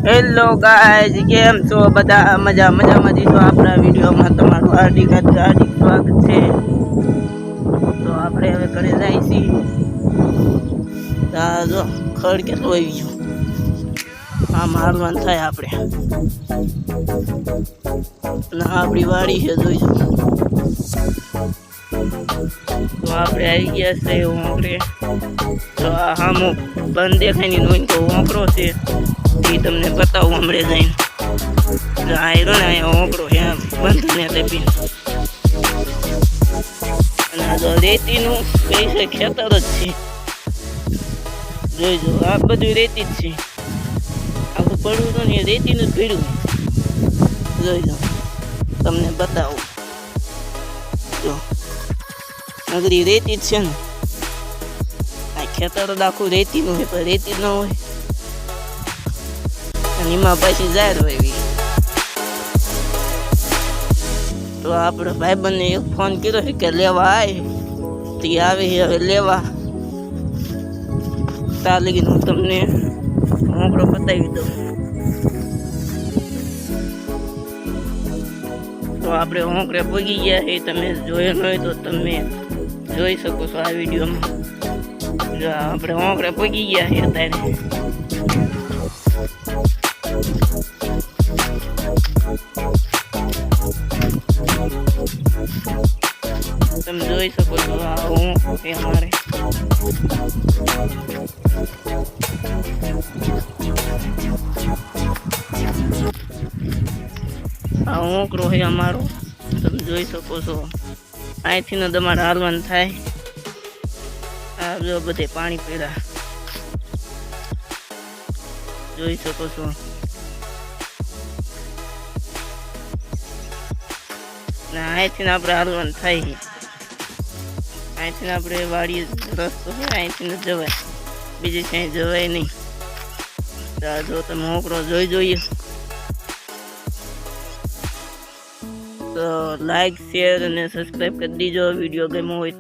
Hello guys, કેમ છો બધા? મજામાં દીધો આપણા વિડીયોમાં તમારું હાર્દિક સ્વાગત છે. તો આપણે હવે ઘરે જાય છીએ. જો ખડ કેટલું આવી ગયું, આમ હાલવાનું થાય આપણે. અને આપણી વાડી છે, જોઈશું. તો આપણે આવી ગયા છે ઓંકરે. તો આ હામો બંધ દેખાય ની નોઈ તો ઓંકરો છે, એ તમને બતાવું હમણાં જઈને. આયરો ને અહીંયા ઓંકરો છે, આમ બંધ ને લેપી. અને આ તો રેતીનું પૈસે ખેતર જ છે. જોઈજો, આ બધું રેતી જ છે. આખું પડવું તો ને રેતીનું જ ભીડું. જોઈજો, તમને બતાવું. જો નગરી રેતી જ છે ને, આ ખેતર આખું રેતીનું હોય, પણ રેતી ન હોય. અને એમાં પછી જાહેર હોય. તો આપણે ભાઈબંધને એક ફોન કર્યો છે કે લેવા આય, તે આવે હવે લેવા. ત્યાં લગીને હું તમને ઓંકડો બતાવી દઉં. તો આપણે ઓંકડે પગી ગયા છે, તમે જોયો ન હોય તો તમે જોઈ શકો છો આ વિડીયોમાં. જો આપણે ઓંકડે પગી ગયા છે અત્યારે. તમે જોઈ શકો છો આ ઓંકડો છે અમારે. આ ઓંકરો છે અમારો, તમે જોઈ શકો છો. અહીંથી ને તમારે હાલવાનું થાય. આ જો બધે પાણી પડ્યા, જોઈ શકો છો. અહીંથી ને આપણે હાલવાનું થાય. અહીંથી આપણે વાડીએ રસ્તો છે, અહીંથી ને જવાય, બીજી ક્યાંય જવાય નહીં. જો તમે ઓંકરો જોઈએ તો લાઈક, શેર અને સબસ્ક્રાઈબ કરી દીજો. વિડીયો ગમ્યો હોય